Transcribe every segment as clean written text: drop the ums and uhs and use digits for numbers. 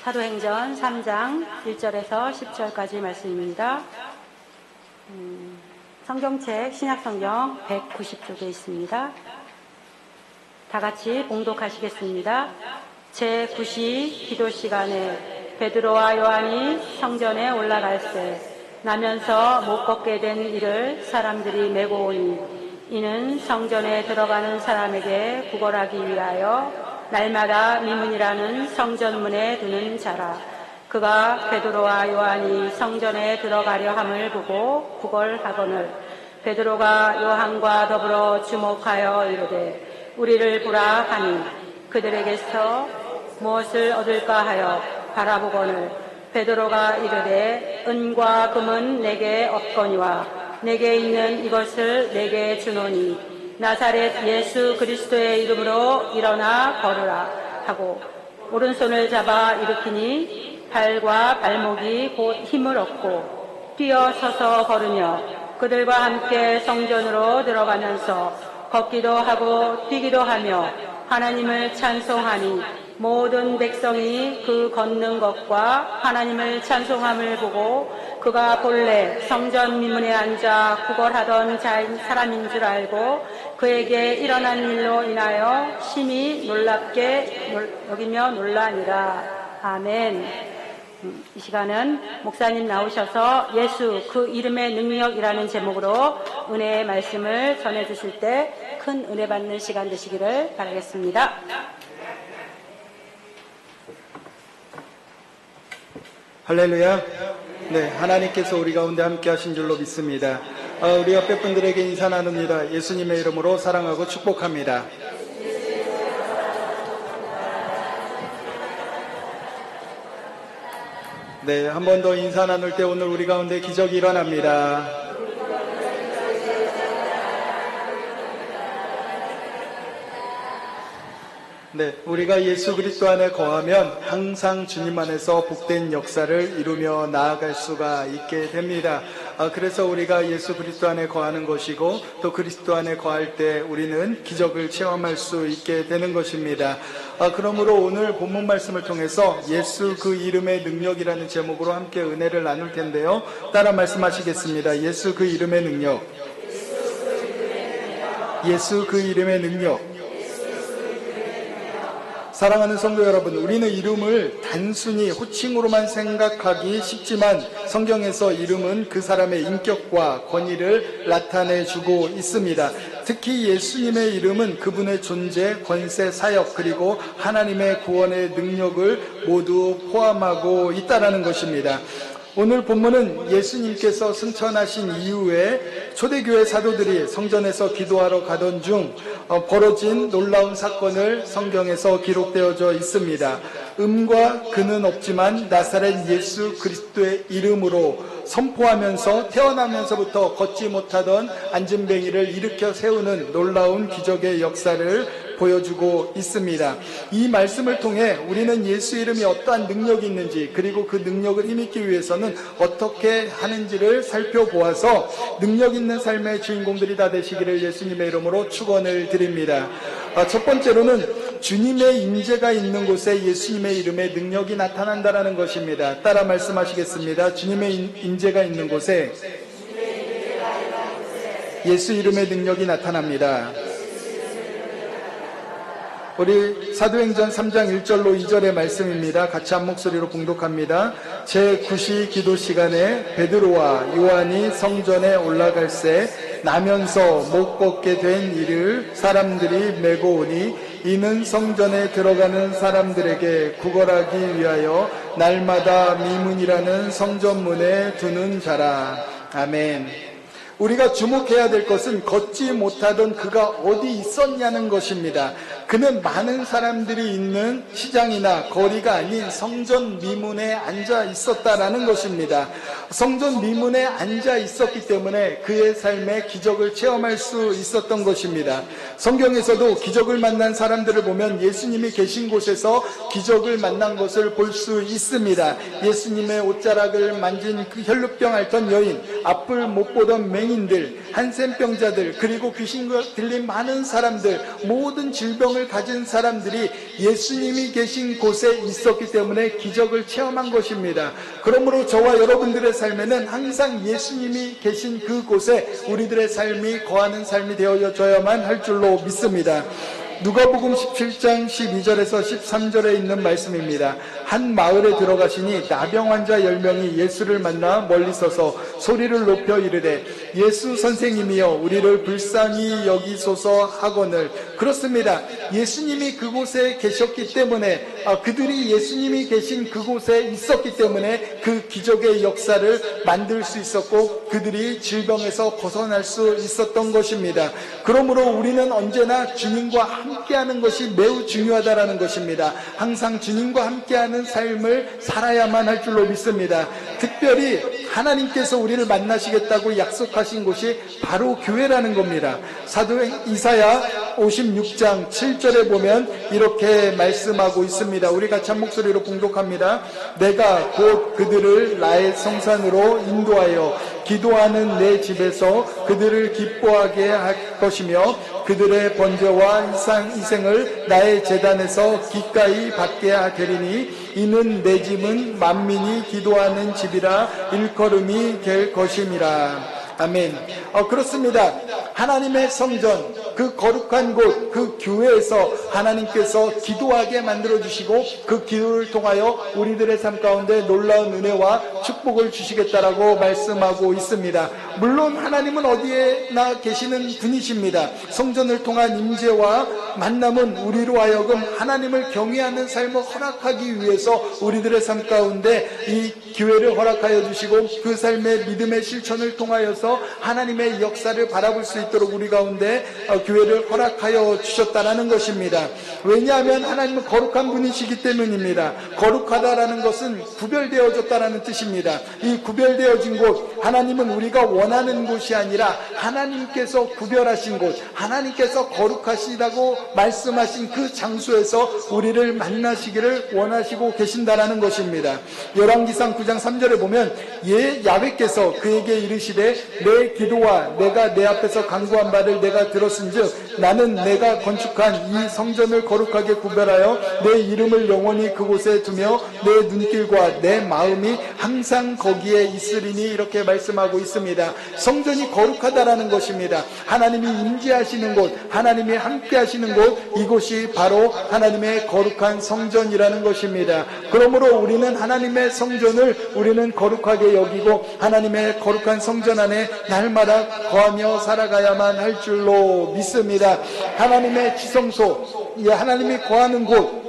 사도행전 3장 1절에서 10절까지 말씀입니다. 성경책 신약성경 190쪽에 있습니다. 다 같이 봉독하시겠습니다. 제9시 기도 시간에 베드로와 요한이 성전에 올라갈새 나면서 못 걷게 된 이를 사람들이 메고 오니 이는 성전에 들어가는 사람에게 구걸하기 위하여 날마다 미문이라는 성전문에 두는 자라. 그가 베드로와 요한이 성전에 들어가려 함을 보고 구걸하거늘 베드로가 요한과 더불어 주목하여 이르되 우리를 보라 하니 그들에게서 무엇을 얻을까 하여 바라보거늘 베드로가 이르되 은과 금은 내게 없거니와 내게 있는 이것을 내게 주노니 나사렛 예수 그리스도의 이름으로 일어나 걸으라 하고 오른손을 잡아 일으키니 발과 발목이 곧 힘을 얻고 뛰어서서 걸으며 그들과 함께 성전으로 들어가면서 걷기도 하고 뛰기도 하며 하나님을 찬송하니 모든 백성이 그 걷는 것과 하나님을 찬송함을 보고 그가 본래 성전 미문에 앉아 구걸하던 사람인 줄 알고 그에게 일어난 일로 인하여 심히 놀랍게 여기며 놀라니라. 아멘. 이 시간은 목사님 나오셔서 예수 그 이름의 능력이라는 제목으로 은혜의 말씀을 전해주실 때 큰 은혜 받는 시간 되시기를 바라겠습니다. 할렐루야. 네, 하나님께서 우리 가운데 함께 하신 줄로 믿습니다. 우리 옆에 분들에게 인사 나눕니다. 예수님의 이름으로 사랑하고 축복합니다. 네, 한 번 더 인사 나눌 때 오늘 우리 가운데 기적이 일어납니다. 네, 우리가 예수 그리스도 안에 거하면 항상 주님 안에서 복된 역사를 이루며 나아갈 수가 있게 됩니다. 그래서 우리가 예수 그리스도 안에 거하는 것이고 또 그리스도 안에 거할 때 우리는 기적을 체험할 수 있게 되는 것입니다. 그러므로 오늘 본문 말씀을 통해서 예수 그 이름의 능력이라는 제목으로 함께 은혜를 나눌 텐데요. 따라 말씀하시겠습니다. 예수 그 이름의 능력. 예수 그 이름의 능력. 사랑하는 성도 여러분, 우리는 이름을 단순히 호칭으로만 생각하기 쉽지만 성경에서 이름은 그 사람의 인격과 권위를 나타내주고 있습니다. 특히 예수님의 이름은 그분의 존재, 권세, 사역 그리고 하나님의 구원의 능력을 모두 포함하고 있다는 것입니다. 오늘 본문은 예수님께서 승천하신 이후에 초대교회 사도들이 성전에서 기도하러 가던 중 벌어진 놀라운 사건을 성경에서 기록되어져 있습니다. 음과 근은 없지만 나사렛 예수 그리스도의 이름으로 선포하면서 태어나면서부터 걷지 못하던 앉은뱅이를 일으켜 세우는 놀라운 기적의 역사를 보여주고 있습니다. 이 말씀을 통해 우리는 예수 이름이 어떠한 능력이 있는지 그리고 그 능력을 힘입기 위해서는 어떻게 하는지를 살펴보아서 능력 있는 삶의 주인공들이 다 되시기를 예수님의 이름으로 축원을 드립니다. 첫 번째로는 주님의 임재가 있는 곳에 예수님의 이름의 능력이 나타난다는 것입니다. 따라 말씀하시겠습니다. 주님의 임재가 있는 곳에 예수 이름의 능력이 나타납니다. 우리 사도행전 3장 1절로 2절의 말씀입니다. 같이 한 목소리로 봉독합니다. 제9시 기도 시간에 베드로와 요한이 성전에 올라갈새 나면서 못 걷게 된 이를 사람들이 메고 오니 이는 성전에 들어가는 사람들에게 구걸하기 위하여 날마다 미문이라는 성전문에 두는 자라. 아멘. 우리가 주목해야 될 것은 걷지 못하던 그가 어디 있었냐는 것입니다. 그는 많은 사람들이 있는 시장이나 거리가 아닌 성전 미문에 앉아 있었다라는 것입니다. 성전 미문에 앉아 있었기 때문에 그의 삶에 기적을 체험할 수 있었던 것입니다. 성경에서도 기적을 만난 사람들을 보면 예수님이 계신 곳에서 기적을 만난 것을 볼 수 있습니다. 예수님의 옷자락을 만진 그 혈루병 앓던 여인, 앞을 못 보던 맹인들, 한센병자들, 그리고 귀신 들린 많은 사람들, 모든 질병을 성경을 가진 사람들이 예수님이 계신 곳에 있었기 때문에 기적을 체험한 것입니다. 그러므로 저와 여러분들의 삶에는 항상 예수님이 계신 그곳에 우리들의 삶이 거하는 삶이 되어져야만 할 줄로 믿습니다. 누가복음 17장 12절에서 13절에 있는 말씀입니다. 한 마을에 들어가시니 나병 환자 10명이 예수를 만나 멀리 서서 소리를 높여 이르되 예수 선생님이여 우리를 불쌍히 여기소서 하거늘. 그렇습니다. 예수님이 그곳에 계셨기 때문에 그들이 예수님이 계신 그곳에 있었기 때문에 그 기적의 역사를 만들 수 있었고 그들이 질병에서 벗어날 수 있었던 것입니다. 그러므로 우리는 언제나 주님과 함께하는 것이 매우 중요하다는 것입니다. 항상 주님과 함께하는 삶을 살아야만 할 줄로 믿습니다. 특별히 하나님께서 우리를 만나시겠다고 약속하신 곳이 바로 교회라는 겁니다. 사도행 이사야 56장 7절에 보면 이렇게 말씀하고 있습니다. 우리 같이 한 목소리로 봉독합니다. 내가 곧 그들을 나의 성산으로 인도하여 기도하는 내 집에서 그들을 기뻐하게 할 것이며 그들의 번제와 희생을 나의 제단에서 기꺼이 받게 되리니 이는 내 집은 만민이 기도하는 집이라 일컬음이 될 것임이라. 아멘. 그렇습니다. 하나님의 성전, 그 거룩한 곳, 그 교회에서 하나님께서 기도하게 만들어주시고 그 기도를 통하여 우리들의 삶 가운데 놀라운 은혜와 축복을 주시겠다라고 말씀하고 있습니다. 물론 하나님은 어디에나 계시는 분이십니다. 성전을 통한 임재와 만남은 우리로 하여금 하나님을 경외하는 삶을 허락하기 위해서 우리들의 삶 가운데 이 기회를 허락하여 주시고 그 삶의 믿음의 실천을 통하여서 하나님의 역사를 바라볼 수 있도록 우리 가운데 기회를 허락하여 주셨다는 것입니다. 왜냐하면 하나님은 거룩한 분이시기 때문입니다. 거룩하다라는 것은 구별되어졌다라는 뜻입니다. 이 구별되어진 곳, 하나님은 우리가 원하는 곳이 아니라 하나님께서 구별하신 곳, 하나님께서 거룩하시다고 말씀하신 그 장소에서 우리를 만나시기를 원하시고 계신다라는 것입니다. 열왕기상 9장 3절에 보면 야훼께서 그에게 이르시되 내 기도와 내가 내 앞에서 간구한 바를 내가 들었은즉 나는 내가 건축한 이 성전을 거룩하게 구별하여 내 이름을 영원히 그곳에 두며 내 눈길과 내 마음이 항상 거기에 있으리니 이렇게 말씀하고 있습니다. 성전이 거룩하다라는 것입니다. 하나님이 임재하시는 곳, 하나님이 함께 하시는 곳, 이곳이 바로 하나님의 거룩한 성전이라는 것입니다. 그러므로 우리는 하나님의 성전을 우리는 거룩하게 여기고 하나님의 거룩한 성전 안에 날마다 거하며 살아가야만 할 줄로 믿습니다. 하나님의 지성소, 하나님이 거하는 곳,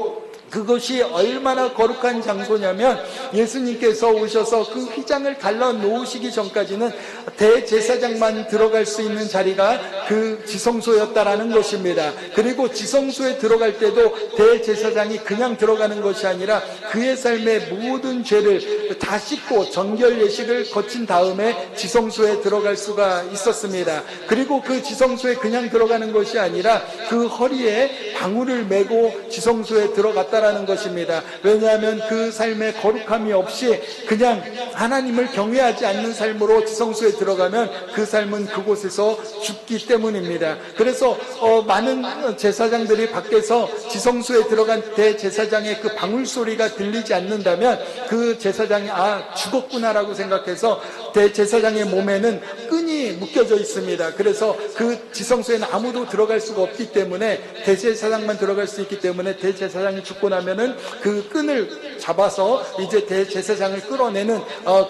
그것이 얼마나 거룩한 장소냐면 예수님께서 오셔서 그 휘장을 갈라 놓으시기 전까지는 대제사장만 들어갈 수 있는 자리가 그 지성소였다라는 것입니다. 그리고 지성소에 들어갈 때도 대제사장이 그냥 들어가는 것이 아니라 그의 삶의 모든 죄를 다 씻고 정결 예식을 거친 다음에 지성소에 들어갈 수가 있었습니다. 그리고 그 지성소에 그냥 들어가는 것이 아니라 그 허리에 방울을 메고 지성소에 들어갔다라는 것입니다. 왜냐하면 그 삶에 거룩함이 없이 그냥 하나님을 경외하지 않는 삶으로 지성소에 들어가면 그 삶은 그곳에서 죽기 때문입니다. 그래서 많은 제사장들이 밖에서 지성소에 들어간 대제사장의 그 방울 소리가 들리지 않는다면 그 제사장이 죽었구나라고 생각해서 대제사장의 몸에는 끈이 묶여져 있습니다. 그래서 그 지성소에는 아무도 들어갈 수가 없기 때문에 대제사장만 들어갈 수 있기 때문에 대제사장이 죽고 나면은 그 끈을 잡아서 이제 대제사장을 끌어내는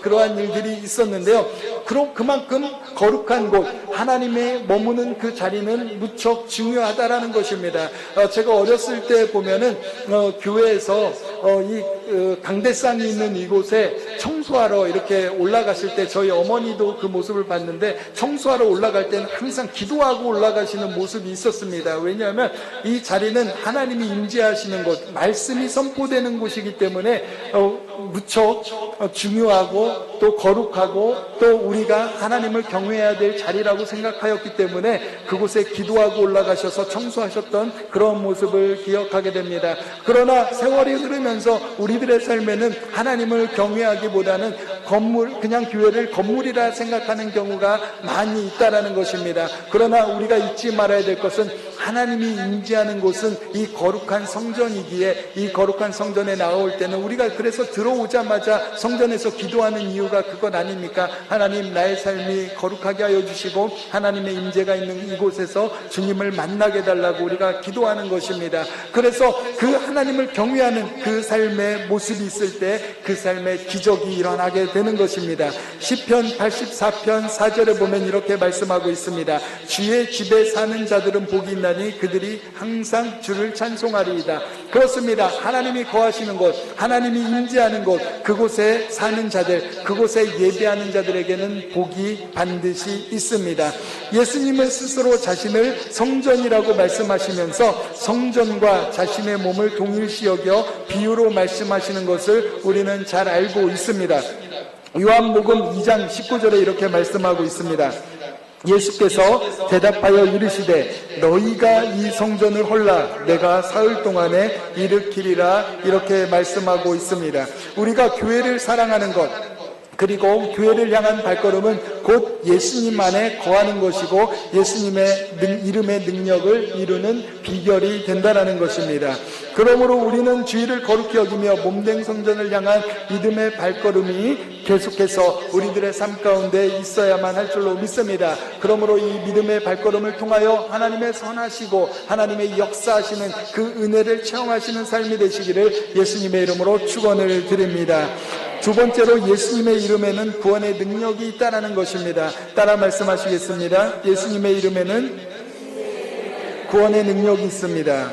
그러한 일들이 있었는데요. 그만큼 거룩한 곳, 하나님의 머무는 그 자리는 무척 중요하다라는 것입니다. 제가 어렸을 때 보면은 교회에서 이 강대상이 있는 이곳에 청소하러 이렇게 올라갔을 때 저희 어머니도 그 모습을 봤는데 청소하러 올라갈 때는 항상 기도하고 올라가시는 모습이 있었습니다. 왜냐하면 이 자리는 하나님이 임재하시는 곳, 말씀이 선포되는 곳이기 때문에 무척 중요하고 또 거룩하고 또 우리가 하나님을 경외해야 될 자리라고 생각하였기 때문에 그곳에 기도하고 올라가셔서 청소하셨던 그런 모습을 기억하게 됩니다. 그러나 세월이 흐르면서 우리들의 삶에는 하나님을 경외하기보다는 그냥 교회를 건물이라 생각하는 경우가 많이 있다라는 것입니다. 그러나 우리가 잊지 말아야 될 것은 하나님이 임재하는 곳은 이 거룩한 성전이기에 이 거룩한 성전에 나올 때는 우리가 그래서 들어오자마자 성전에서 기도하는 이유가 그것 아닙니까? 하나님, 나의 삶이 거룩하게 하여 주시고 하나님의 임재가 있는 이곳에서 주님을 만나게 해달라고 우리가 기도하는 것입니다. 그래서 그 하나님을 경외하는 그 삶의 모습이 있을 때 그 삶에 기적이 일어나게 되는 것입니다. 시편 84편 4절에 보면 이렇게 말씀하고 있습니다. 주의 집에 사는 자들은 복이 있나니 그들이 항상 주를 찬송하리이다. 그렇습니다. 하나님이 거하시는 곳, 하나님이 임재하는 곳, 그곳에 사는 자들, 그곳에 예배하는 자들에게는 복이 반드시 있습니다. 예수님은 스스로 자신을 성전이라고 말씀하시면서 성전과 자신의 몸을 동일시 여겨 비유로 말씀하시는 것을 우리는 잘 알고 있습니다. 요한복음 2장 19절에 이렇게 말씀하고 있습니다. 예수께서 대답하여 이르시되 너희가 이 성전을 헐라 내가 사흘 동안에 일으키리라 이렇게 말씀하고 있습니다. 우리가 교회를 사랑하는 것, 그리고 교회를 향한 발걸음은 곧 예수님 안에 거하는 것이고 예수님의 이름의 능력을 이루는 비결이 된다는 것입니다. 그러므로 우리는 주의를 거룩히 여기며 몸된 성전을 향한 믿음의 발걸음이 계속해서 우리들의 삶 가운데 있어야만 할 줄로 믿습니다. 그러므로 이 믿음의 발걸음을 통하여 하나님의 선하시고 하나님의 역사하시는 그 은혜를 체험하시는 삶이 되시기를 예수님의 이름으로 축원을 드립니다. 두 번째로 예수님의 이름에는 구원의 능력이 있다는 것입니다. 따라 말씀하시겠습니다. 예수님의 이름에는 구원의 능력이 있습니다.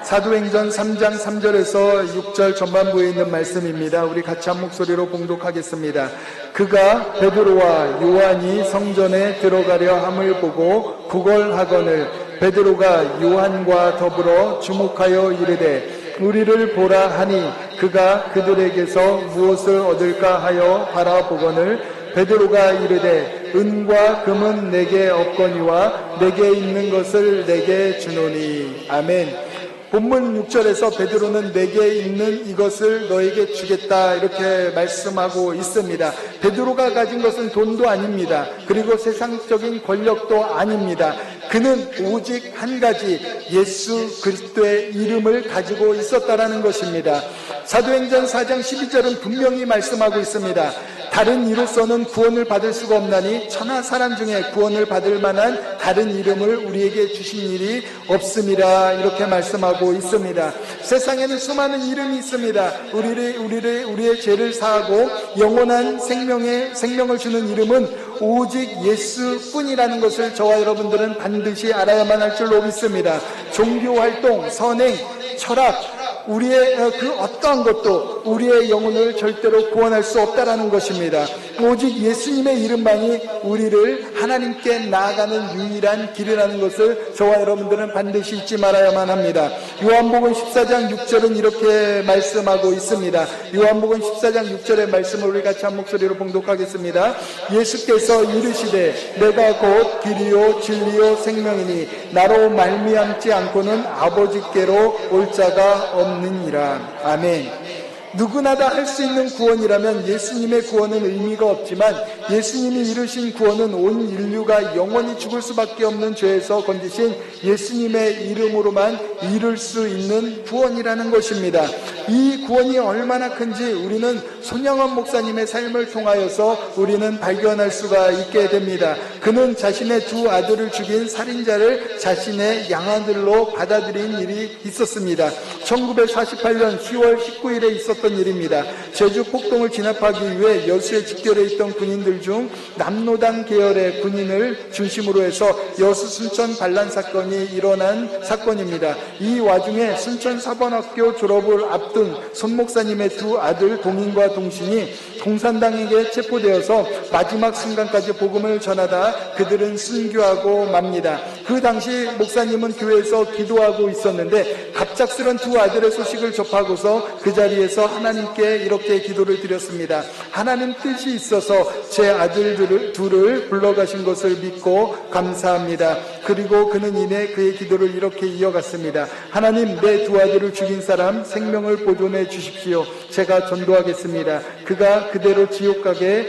사도행전 3장 3절에서 6절 전반부에 있는 말씀입니다. 우리 같이 한 목소리로 봉독하겠습니다. 그가 베드로와 요한이 성전에 들어가려 함을 보고 구걸하거늘 베드로가 요한과 더불어 주목하여 이르되 우리를 보라 하니 그가 그들에게서 무엇을 얻을까 하여 바라보거늘 베드로가 이르되 은과 금은 내게 없거니와 내게 있는 것을 내게 주노니. 아멘. 본문 6절에서 베드로는 내게 있는 이것을 너에게 주겠다 이렇게 말씀하고 있습니다. 베드로가 가진 것은 돈도 아닙니다. 그리고 세상적인 권력도 아닙니다. 그는 오직 한 가지 예수 그리스도의 이름을 가지고 있었다라는 것입니다. 사도행전 4장 12절은 분명히 말씀하고 있습니다. 다른 이로서는 구원을 받을 수가 없나니 천하 사람 중에 구원을 받을 만한 다른 이름을 우리에게 주신 일이 없음이라 이렇게 말씀하고 있습니다. 세상에는 수많은 이름이 있습니다. 우리의 죄를 사하고 영원한 생명을 주는 이름은 오직 예수뿐이라는 것을 저와 여러분들은 반드시 알아야만 할 줄로 믿습니다. 종교활동, 선행, 철학, 우리의 그 어떠한 것도 우리의 영혼을 절대로 구원할 수 없다라는 것입니다. 오직 예수님의 이름만이 우리를 하나님께 나아가는 유일한 길이라는 것을 저와 여러분들은 반드시 잊지 말아야만 합니다. 요한복음 14장 6절은 이렇게 말씀하고 있습니다. 요한복음 14장 6절의 말씀을 우리 같이 한 목소리로 봉독하겠습니다. 예수께서 이르시되 내가 곧 길이요 진리요 생명이니 나로 말미암지 않고는 아버지께로 올 자가 없느니라. 아멘. 누구나 다 할 수 있는 구원이라면 예수님의 구원은 의미가 없지만 예수님이 이루신 구원은 온 인류가 영원히 죽을 수밖에 없는 죄에서 건지신 예수님의 이름으로만 이룰 수 있는 구원이라는 것입니다. 이 구원이 얼마나 큰지 우리는 손영원 목사님의 삶을 통하여서 우리는 발견할 수가 있게 됩니다. 그는 자신의 두 아들을 죽인 살인자를 자신의 양아들로 받아들인 일이 있었습니다. 1948년 10월 19일에 있었던 일입니다. 제주 폭동을 진압하기 위해 여수에 집결해 있던 군인들 중 남로당 계열의 군인을 중심으로 해서 여수 순천 반란 사건이 일어난 사건입니다. 이 와중에 순천 사범학교 졸업을 앞둔 손 목사님의 두 아들 동인과 동신이 공산당에게 체포되어서 마지막 순간까지 복음을 전하다 그들은 순교하고 맙니다. 그 당시 목사님은 교회에서 기도하고 있었는데 갑작스런 두 아들의 소식을 접하고서 그 자리에서 하나님께 이렇게 기도를 드렸습니다. 하나님 뜻이 있어서 제 아들들을 둘을 불러가신 것을 믿고 감사합니다. 그리고 그는 인해 그의 기도를 이렇게 이어갔습니다. 하나님, 내 두 아들을 죽인 사람 생명을 보존해 주십시오. 제가 전도하겠습니다. 그가 그대로 지옥에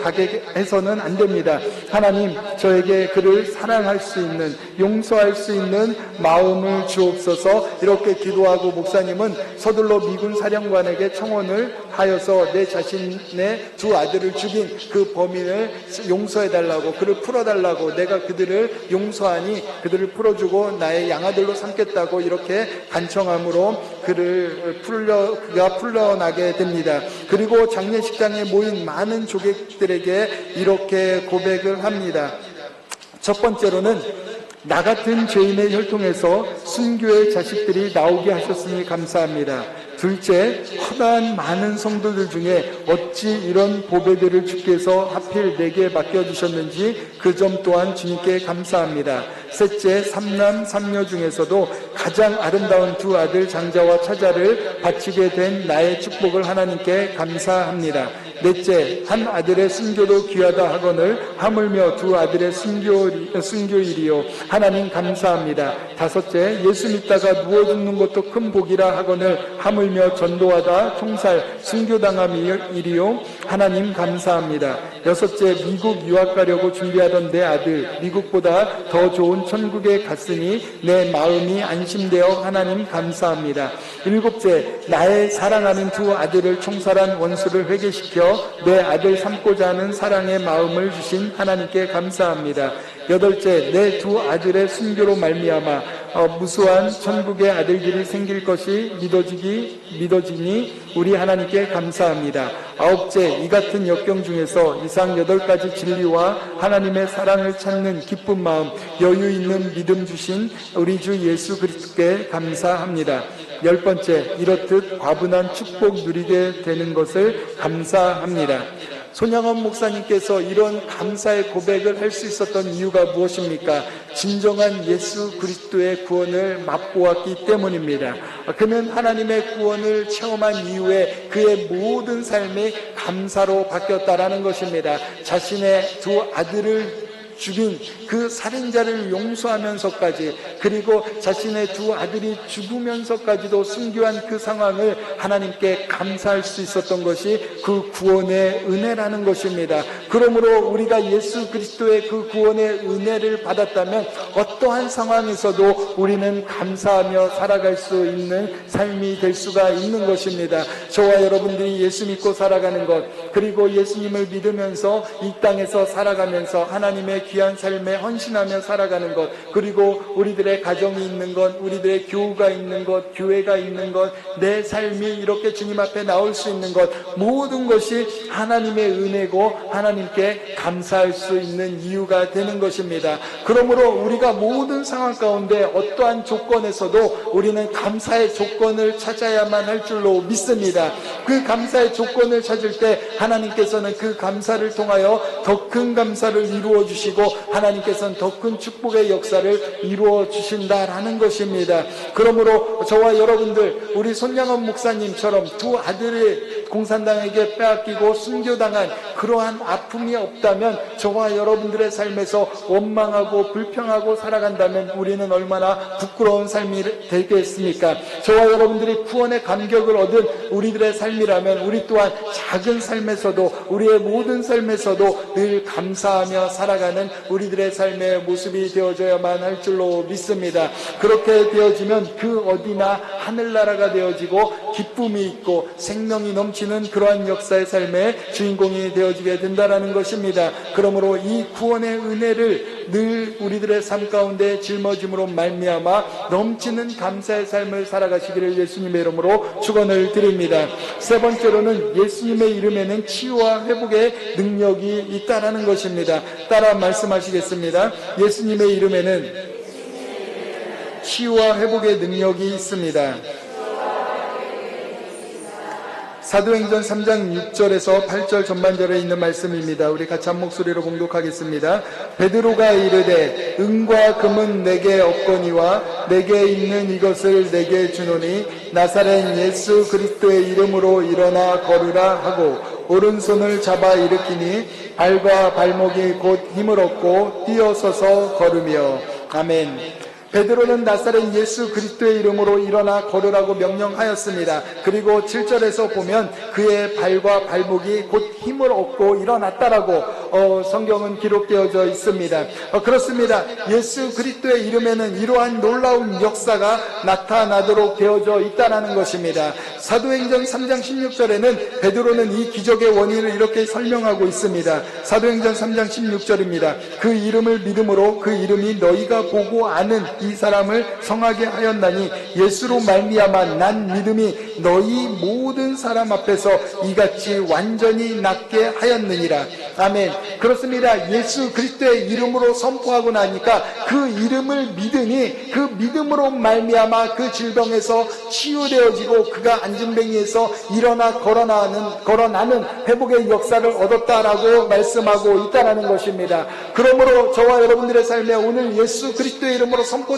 가게 해서는 안 됩니다. 하나님, 저에게 그를 사랑할 수 있는, 용서할 수 있는 마음을 주옵소서. 이렇게 기도하고 목사님은 서둘러 미군 사령관에게 청원을 하여서 내 자신의 두 아들을 죽인 그 범인을 용서해달라고, 그를 풀어달라고, 내가 그들을 용서하니 그들을 풀어주고 나의 양아들로 삼겠다고 이렇게 간청함으로 그가 풀려나게 됩니다. 그리고 장례식장에 모인 많은 조객들에게 이렇게 고백을 합니다. 첫 번째로는 나 같은 죄인의 혈통에서 순교의 자식들이 나오게 하셨으니 감사합니다. 둘째, 허다한 많은 성도들 중에 어찌 이런 보배들을 주께서 하필 내게 맡겨주셨는지 그 점 또한 주님께 감사합니다. 셋째, 삼남 삼녀 중에서도 가장 아름다운 두 아들 장자와 차자를 바치게 된 나의 축복을 하나님께 감사합니다. 넷째, 한 아들의 순교도 귀하다 하거늘 하물며 두 아들의 순교일이요 하나님 감사합니다. 다섯째, 예수 믿다가 누워 죽는 것도 큰 복이라 하거늘 하물며 전도하다 총살 순교당함이리요 하나님 감사합니다. 여섯째, 미국 유학 가려고 준비하던 내 아들 미국보다 더 좋은 천국에 갔으니 내 마음이 안심되어 하나님 감사합니다. 일곱째, 나의 사랑하는 두 아들을 총살한 원수를 회개시켜 내 아들 삼고자 하는 사랑의 마음을 주신 하나님께 감사합니다. 여덟째, 내 두 아들의 순교로 말미암아 무수한 천국의 아들들이 생길 것이 믿어지니 우리 하나님께 감사합니다. 아홉째, 이 같은 역경 중에서 이상 8가지 진리와 하나님의 사랑을 찾는 기쁜 마음, 여유 있는 믿음 주신 우리 주 예수 그리스도께 감사합니다. 10번째, 이렇듯 과분한 축복 누리게 되는 것을 감사합니다. 손양원 목사님께서 이런 감사의 고백을 할 수 있었던 이유가 무엇입니까? 진정한 예수 그리스도의 구원을 맛보았기 때문입니다. 그는 하나님의 구원을 체험한 이후에 그의 모든 삶이 감사로 바뀌었다라는 것입니다. 자신의 두 아들을 죽인 그 살인자를 용서하면서까지, 그리고 자신의 두 아들이 죽으면서까지도 순교한 그 상황을 하나님께 감사할 수 있었던 것이 그 구원의 은혜라는 것입니다. 그러므로 우리가 예수 그리스도의 그 구원의 은혜를 받았다면 어떠한 상황에서도 우리는 감사하며 살아갈 수 있는 삶이 될 수가 있는 것입니다. 저와 여러분들이 예수 믿고 살아가는 것, 그리고 예수님을 믿으면서 이 땅에서 살아가면서 하나님의 귀한 삶에 헌신하며 살아가는 것, 그리고 우리들의 가정이 있는 것, 우리들의 교우가 있는 것, 교회가 있는 것, 내 삶이 이렇게 주님 앞에 나올 수 있는 것, 모든 것이 하나님의 은혜고 하나님께 감사할 수 있는 이유가 되는 것입니다. 그러므로 우리가 모든 상황 가운데 어떠한 조건에서도 우리는 감사의 조건을 찾아야만 할 줄로 믿습니다. 그 감사의 조건을 찾을 때 하나님께서는 그 감사를 통하여 더 큰 감사를 이루어 주시고 하나님께서는 더 큰 축복의 역사를 이루어 주신다라는 것입니다. 그러므로 저와 여러분들, 우리 손양원 목사님처럼 두 아들이 공산당에게 빼앗기고 순교당한 그러한 아픔이 없다면, 저와 여러분들의 삶에서 원망하고 불평하고 살아간다면 우리는 얼마나 부끄러운 삶이 되겠습니까? 저와 여러분들이 구원의 감격을 얻은 우리들의 삶이라면 우리 또한 작은 삶에서도, 우리의 모든 삶에서도 늘 감사하며 살아가는 우리들의 삶의 모습이 되어져야만 할 줄로 믿습니다. 그렇게 되어지면 그 어디나 하늘나라가 되어지고 기쁨이 있고 생명이 넘치는 그러한 역사의 삶의 주인공이 되어지게 된다는 것입니다. 그러므로 이 구원의 은혜를 늘 우리들의 삶 가운데 짊어짐으로 말미암아 넘치는 감사의 삶을 살아가시기를 예수님의 이름으로 축원을 드립니다. 세 번째로는 예수님의 이름에는 치유와 회복의 능력이 있다라는 것입니다. 따라 말씀하시겠습니다. 예수님의 이름에는 치유와 회복의 능력이 있습니다. 사도행전 3장 6절에서 8절 전반절에 있는 말씀입니다. 우리 같이 한 목소리로 봉독하겠습니다. 베드로가 이르되 은과 금은 내게 없거니와 내게 있는 이것을 내게 주노니 나사렛 예수 그리스도의 이름으로 일어나 걸으라 하고 오른손을 잡아 일으키니 발과 발목이 곧 힘을 얻고 뛰어서서 걸으며 아멘. 베드로는 나사렛 예수 그리스도의 이름으로 일어나 걸으라고 명령하였습니다. 그리고 7절에서 보면 그의 발과 발목이 곧 힘을 얻고 일어났다라고 성경은 기록되어져 있습니다. 그렇습니다. 예수 그리스도의 이름에는 이러한 놀라운 역사가 나타나도록 되어져 있다는 것입니다. 사도행전 3장 16절에는 베드로는 이 기적의 원인을 이렇게 설명하고 있습니다. 사도행전 3장 16절입니다. 그 이름을 믿음으로 그 이름이 너희가 보고 아는 이 사람을 성하게 하였나니 예수로 말미암아 난 믿음이 너희 모든 사람 앞에서 이같이 완전히 낫게 하였느니라. 아멘. 그렇습니다. 예수 그리스도의 이름으로 선포하고 나니까 그 이름을 믿으니 그 믿음으로 말미암아 그 질병에서 치유되어지고 그가 안진뱅이에서 일어나 걸어나는 회복의 역사를 얻었다라고 말씀하고 있다는 것입니다. 그러므로 저와 여러분들의 삶에 오늘 예수 그리스도의 이름으로 선포되는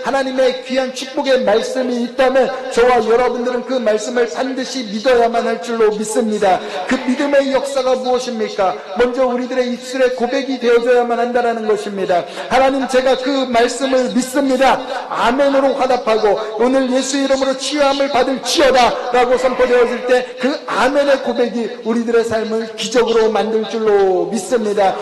하나님의 귀한 축복의 말씀이 있다면 저와 여러분들은 그 말씀을 반드시 믿어야만 할 줄로 믿습니다. 그 믿음의 역사가 무엇입니까? 먼저 우리들의 입술에 고백이 되어져야만 한다는 것입니다. 하나님, 제가 그 말씀을 믿습니다. 아멘으로 화답하고 오늘 예수 이름으로 치유함을 받을 지어다 라고 선포되어질 때 그 아멘의 고백이 우리들의 삶을 기적으로 만들 줄로 믿습니다.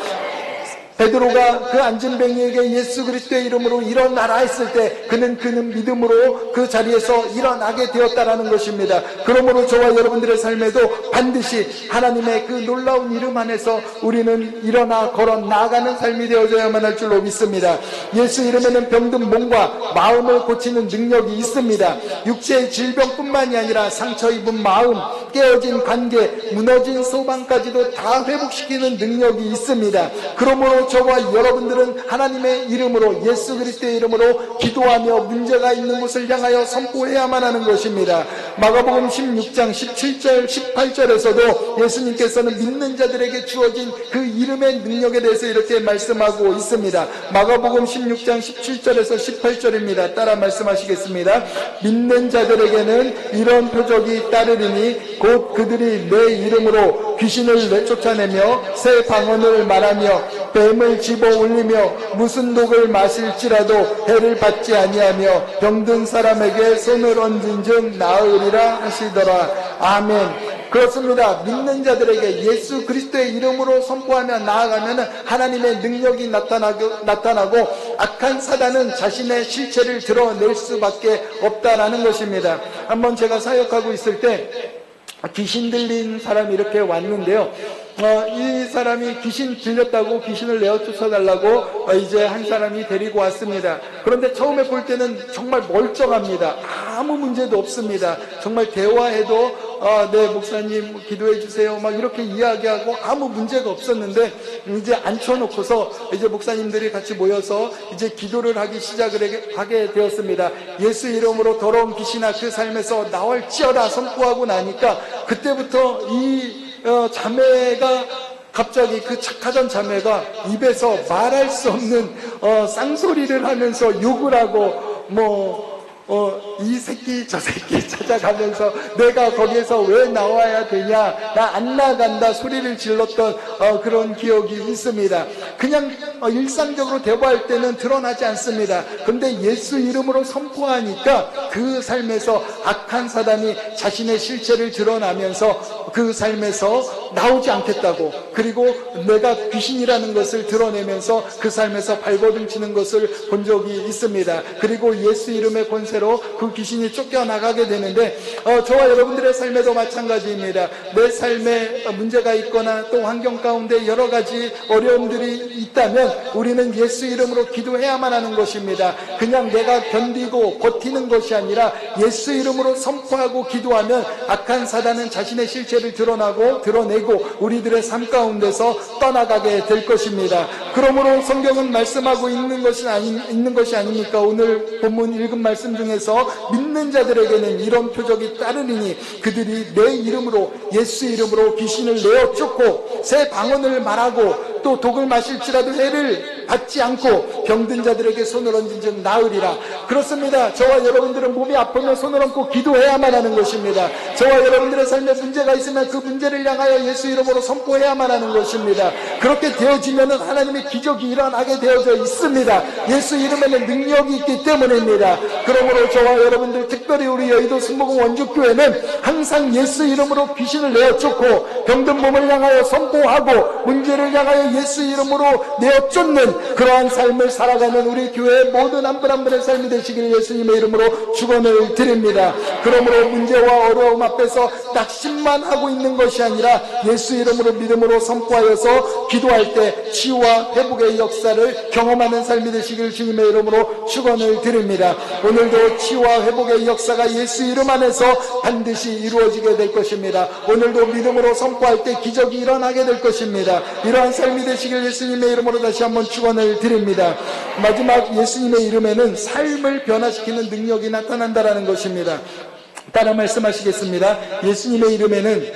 베드로가 그 안진뱅이에게 예수 그리스도의 이름으로 일어나라 했을 때 그는 믿음으로 그 자리에서 일어나게 되었다라는 것입니다. 그러므로 저와 여러분들의 삶에도 반드시 하나님의 그 놀라운 이름 안에서 우리는 일어나 걸어 나아가는 삶이 되어져야만 할 줄로 믿습니다. 예수 이름에는 병든 몸과 마음을 고치는 능력이 있습니다. 육체의 질병뿐만이 아니라 상처 입은 마음, 깨어진 관계, 무너진 소망까지도 다 회복시키는 능력이 있습니다. 그러므로 저와 여러분들은 하나님의 이름으로 예수 그리스도의 이름으로 기도하며 문제가 있는 곳을 향하여 선포해야만 하는 것입니다. 마가복음 16장 17절 18절에서도 예수님께서는 믿는 자들에게 주어진 그 이름의 능력에 대해서 이렇게 말씀하고 있습니다. 마가복음 16장 17절에서 18절입니다. 따라 말씀하시겠습니다. 믿는 자들에게는 이런 표적이 따르리니 곧 그들이 내 이름으로 귀신을 내쫓아내며 새 방언을 말하며 뱀을 집어 올리며 무슨 독을 마실지라도 해를 받지 아니하며 병든 사람에게 손을 얹은즉 나으리라 하시더라. 아멘. 그렇습니다. 믿는 자들에게 예수 그리스도의 이름으로 선포하며 나아가면 하나님의 능력이 나타나고 악한 사단은 자신의 실체를 드러낼 수밖에 없다라는 것입니다. 한번 제가 사역하고 있을 때 귀신 들린 사람이 이렇게 왔는데요. 이 사람이 귀신 들렸다고 귀신을 내어 쫓아달라고 이제 한 사람이 데리고 왔습니다. 그런데 처음에 볼 때는 정말 멀쩡합니다. 아무 문제도 없습니다. 정말 대화해도 네 목사님 기도해 주세요 막 이렇게 이야기하고 아무 문제가 없었는데 이제 앉혀놓고서 이제 목사님들이 같이 모여서 이제 기도를 하기 시작을 하게 되었습니다. 예수 이름으로 더러운 귀신아 그 삶에서 나올지어다 선포하고 나니까 그때부터 이 자매가 갑자기 그 착하던 자매가 입에서 말할 수 없는 쌍소리를 하면서 욕을 하고 이 새끼 저 새끼 찾아가면서 내가 거기에서 왜 나와야 되냐 나 안 나간다 소리를 질렀던 그런 기억이 있습니다. 그냥 일상적으로 대화할 때는 드러나지 않습니다. 그런데 예수 이름으로 선포하니까 그 삶에서 악한 사단이 자신의 실체를 드러나면서 그 삶에서 나오지 않겠다고 그리고 내가 귀신이라는 것을 드러내면서 그 삶에서 발버둥 치는 것을 본 적이 있습니다. 그리고 예수 이름의 권세로 그 귀신이 쫓겨나가게 되는데 저와 여러분들의 삶에도 마찬가지입니다. 내 삶에 문제가 있거나 또 환경 가운데 여러 가지 어려움들이 있다면 우리는 예수 이름으로 기도해야만 하는 것입니다. 그냥 내가 견디고 버티는 것이 아니라 예수 이름으로 선포하고 기도하면 악한 사단은 자신의 실체를 드러내고 우리들의 삶 가운데서 떠나가게 될 것입니다. 그러므로 성경은 말씀하고 있는 것이 아닙니까? 오늘 본문 읽은 말씀 중에서 믿는 자들에게는 이런 표적이 따르리니 그들이 내 이름으로 예수 이름으로 귀신을 내어 쫓고 새 방언을 말하고 또 독을 마실지라도 해를 받지 않고 병든 자들에게 손을 얹은 즉 나으리라. 그렇습니다. 저와 여러분들은 몸이 아프면 손을 얹고 기도해야만 하는 것입니다. 저와 여러분들의 삶에 문제가 있으면 그 문제를 향하여 예수 이름으로 선포해야만 하는 것입니다. 그렇게 되어지면 하나님의 기적이 일어나게 되어져 있습니다. 예수 이름에는 능력이 있기 때문입니다. 그러므로 저와 여러분들, 특별히 우리 여의도 순복음 원주교회는 항상 예수 이름으로 귀신을 내어쫓고 병든 몸을 향하여 선포하고 문제를 향하여 예수 이름으로 내어쫓는 그러한 삶을 살아가는 우리 교회의 모든 한 분 한 분의 삶이 되시길 예수님의 이름으로 축원을 드립니다. 그러므로 문제와 어려움 앞에서 낙심만 하고 있는 것이 아니라 예수 이름으로 믿음으로 선포하여서 기도할 때 치유와 회복의 역사를 경험하는 삶이 되시길 주님의 이름으로 축원을 드립니다. 오늘도 치유와 회복의 역사가 예수 이름 안에서 반드시 이루어지게 될 것입니다. 오늘도 믿음으로 선포할 때 기적이 일어나게 될 것입니다. 이러한 삶이 되시길 예수님의 이름으로 다시 한번 축원을 드립니다. 마지막 예수님의 이름에는 삶을 변화시키는 능력이 나타난다라는 것입니다. 따라 말씀하시겠습니다. 예수님의 이름에는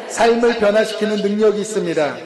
삶을 변화시키는 능력이 있습니다.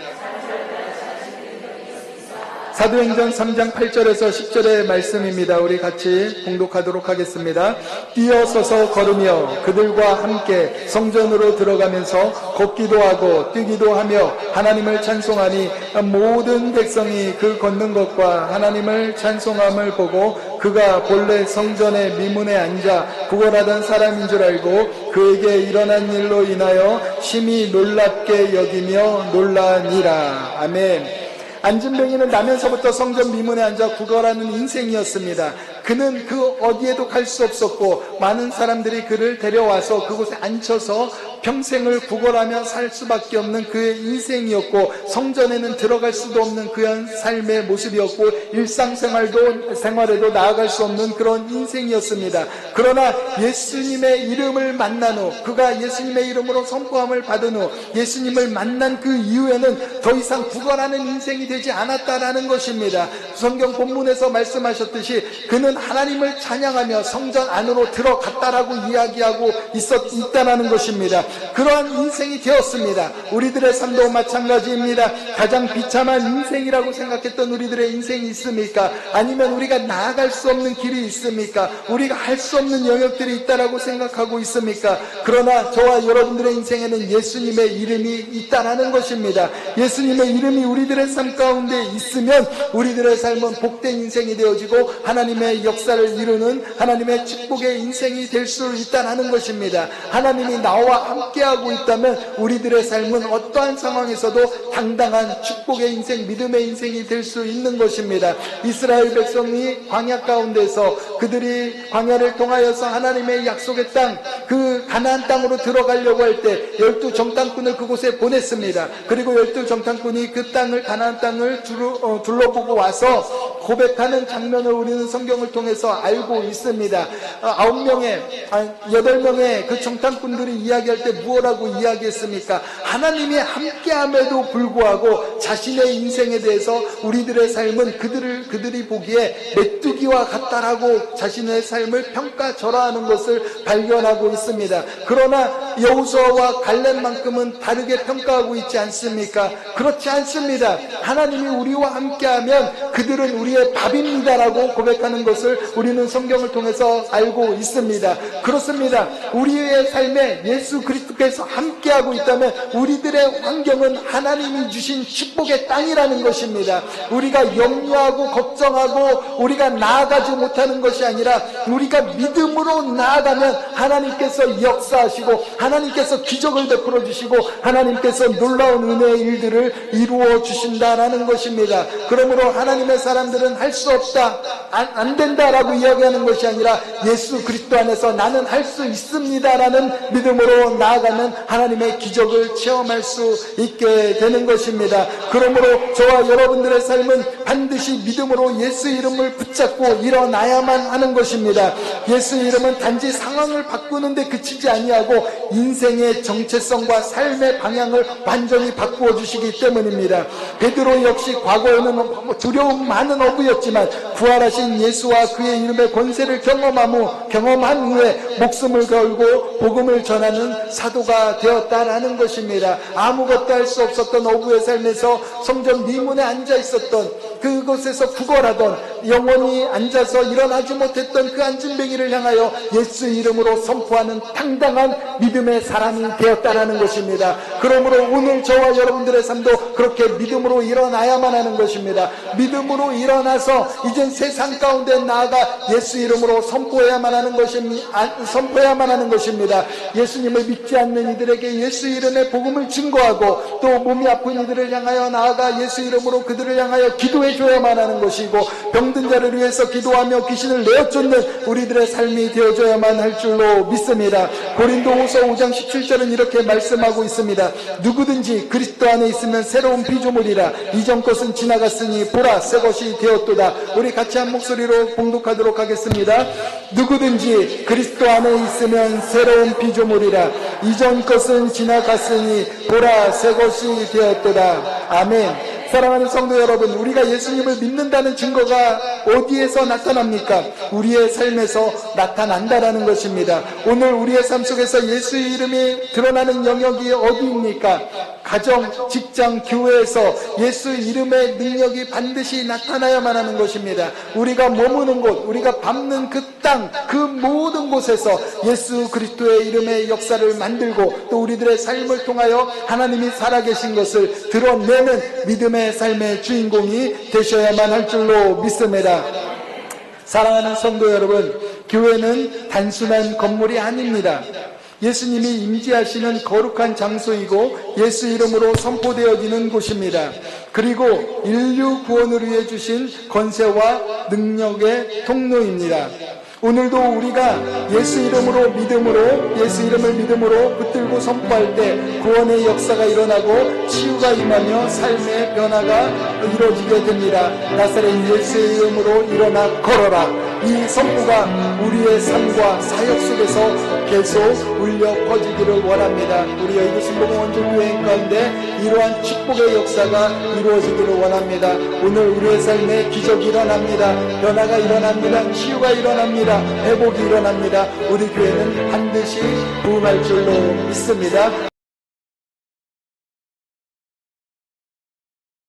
사도행전 3장 8절에서 10절의 말씀입니다. 우리 같이 봉독하도록 하겠습니다. 뛰어서서 걸으며 그들과 함께 성전으로 들어가면서 걷기도 하고 뛰기도 하며 하나님을 찬송하니 모든 백성이 그 걷는 것과 하나님을 찬송함을 보고 그가 본래 성전의 미문에 앉아 구걸하던 사람인 줄 알고 그에게 일어난 일로 인하여 심히 놀랍게 여기며 놀라니라. 아멘. 안진뱅이는 나면서부터 성전 미문에 앉아 구걸하는 인생이었습니다. 그는 그 어디에도 갈 수 없었고 많은 사람들이 그를 데려와서 그곳에 앉혀서 평생을 구걸하며 살 수밖에 없는 그의 인생이었고 성전에는 들어갈 수도 없는 그런 삶의 모습이었고 일상생활에도 나아갈 수 없는 그런 인생이었습니다. 그러나 예수님의 이름을 만난 후 그가 예수님의 이름으로 선포함을 받은 후 예수님을 만난 그 이후에는 더 이상 구걸하는 인생이 되지 않았다라는 것입니다. 성경 본문에서 말씀하셨듯이 그는 하나님을 찬양하며 성전 안으로 들어갔다라고 이야기하고 있다라는 것입니다. 그러한 인생이 되었습니다. 우리들의 삶도 마찬가지입니다. 가장 비참한 인생이라고 생각했던 우리들의 인생이 있습니까? 아니면 우리가 나아갈 수 없는 길이 있습니까? 우리가 할 수 없는 영역들이 있다라고 생각하고 있습니까? 그러나 저와 여러분들의 인생에는 예수님의 이름이 있다라는 것입니다. 예수님의 이름이 우리들의 삶 가운데 있으면 우리들의 삶은 복된 인생이 되어지고 하나님의 역사를 이루는 하나님의 축복의 인생이 될 수 있다는 것입니다. 하나님이 나와 함께하고 있다면 우리들의 삶은 어떠한 상황에서도 당당한 축복의 인생, 믿음의 인생이 될 수 있는 것입니다. 이스라엘 백성이 광야 가운데서 그들이 광야를 통하여서 하나님의 약속의 땅, 그 가나안 땅으로 들어가려고 할 때 12 정탐꾼을 그곳에 보냈습니다. 그리고 12 정탐꾼이 그 땅을, 가나안 땅을 둘러보고 와서 고백하는 장면을 우리는 성경을 통해서 알고 있습니다. 8명의 그 정탐꾼들이 이야기할 때 무엇라고 이야기했습니까? 하나님이 함께함에도 불구하고 자신의 인생에 대해서 우리들의 삶은 그들이 보기에 메뚜기와 같다라고 자신의 삶을 평가절하하는 것을 발견하고 있습니다. 그러나 여호수아와 갈렙만큼은 다르게 평가하고 있지 않습니까? 그렇지 않습니다. 하나님이 우리와 함께하면 그들은 우리의 밥입니다라고 고백하는 것을 우리는 성경을 통해서 알고 있습니다. 그렇습니다. 우리의 삶에 예수 그리스도께서 함께하고 있다면 우리들의 환경은 하나님이 주신 축복의 땅이라는 것입니다. 우리가 염려하고 걱정하고 우리가 나아가지 못하는 것이 아니라 우리가 믿음으로 나아가면 하나님께서 역사하시고 하나님께서 기적을 베풀어 주시고 하나님께서 놀라운 은혜의 일들을 이루어 주신다라는 것입니다. 그러므로 하나님의 사람들은 할 수 없다, 안 된다라고 이야기하는 것이 아니라 예수 그리스도 안에서 나는 할 수 있습니다라는 믿음으로 나아가는 하나님의 기적을 체험할 수 있게 되는 것입니다. 그러므로 저와 여러분들의 삶은 반드시 믿음으로 예수 이름을 붙잡고 일어나야만 하는 것입니다. 예수 이름은 단지 상황을 바꾸는데 그치지 아니하고 인생의 정체성과 삶의 방향을 완전히 바꾸어 주시기 때문입니다. 베드로 역시 과거에는 두려움 많은 어부였지만 부활하신 예수와 그의 이름의 권세를 경험한 후에 목숨을 걸고 복음을 전하는 사도가 되었다라는 것입니다. 아무것도 할 수 없었던 어부의 삶에서 성전 미문에 앉아 있었던, 그곳에서 구걸하던, 영원히 앉아서 일어나지 못했던 그 안진뱅이를 향하여 예수 이름으로 선포하는 당당한 믿음의 사람이 되었다라는 것입니다. 그러므로 오늘 저와 여러분들의 삶도 그렇게 믿음으로 일어나야만 하는 것입니다. 믿음으로 일어나서 이젠 세상 가운데 나아가 예수 이름으로 선포해야만 하는 것입니다. 예수님을 믿지 않는 이들에게 예수 이름의 복음을 증거하고 또 몸이 아픈 이들을 향하여 나아가 예수 이름으로 그들을 향하여 기도해 줘야만 하는 것이고, 병든 자를 위해서 기도하며 귀신을 내어쫓는 우리들의 삶이 되어줘야만 할 줄로 믿습니다. 고린도후서 5장 17절은 이렇게 말씀하고 있습니다. 누구든지 그리스도 안에 있으면 새로운 피조물이라. 이전 것은 지나갔으니 보라 새 것이 되었도다. 우리 같이 한 목소리로 봉독하도록 하겠습니다. 누구든지 그리스도 안에 있으면 새로운 피조물이라. 이전 것은 지나갔으니 보라 새 것이 되었도다. 아멘. 사랑하는 성도 여러분, 우리가 예수님을 믿는다는 증거가 어디에서 나타납니까? 우리의 삶에서 나타난다라는 것입니다. 오늘 우리의 삶 속에서 예수 이름이 드러나는 영역이 어디입니까? 가정, 직장, 교회에서 예수 이름의 능력이 반드시 나타나야만 하는 것입니다. 우리가 머무는 곳, 우리가 밟는 그 땅, 그 모든 곳에서 예수 그리스도의 이름의 역사를 만들고 또 우리들의 삶을 통하여 하나님이 살아계신 것을 드러내는 믿음의 삶의 주인공이 되셔야만 할 줄로 믿습니다. 사랑하는 성도 여러분, 교회는 단순한 건물이 아닙니다. 예수님이 임재하시는 거룩한 장소이고 예수 이름으로 선포되어지는 곳입니다. 그리고 인류 구원을 위해 주신 권세와 능력의 통로입니다. 오늘도 우리가 예수 이름을 믿음으로 붙들고 선포할 때 구원의 역사가 일어나고 치유가 임하며 삶의 변화가 이루어지게 됩니다. 나사렛 예수의 이름으로 일어나 걸어라. 이 선포가 우리의 삶과 사역 속에서 계속 울려 퍼지기를 원합니다. 우리 여의도 신봉 원종교회 가운데 이러한 축복의 역사가 이루어지기를 원합니다. 오늘 우리의 삶에 기적이 일어납니다. 변화가 일어납니다. 치유가 일어납니다. 회복이 일어납니다. 우리 교회는 반드시 부흥할 줄로 믿습니다.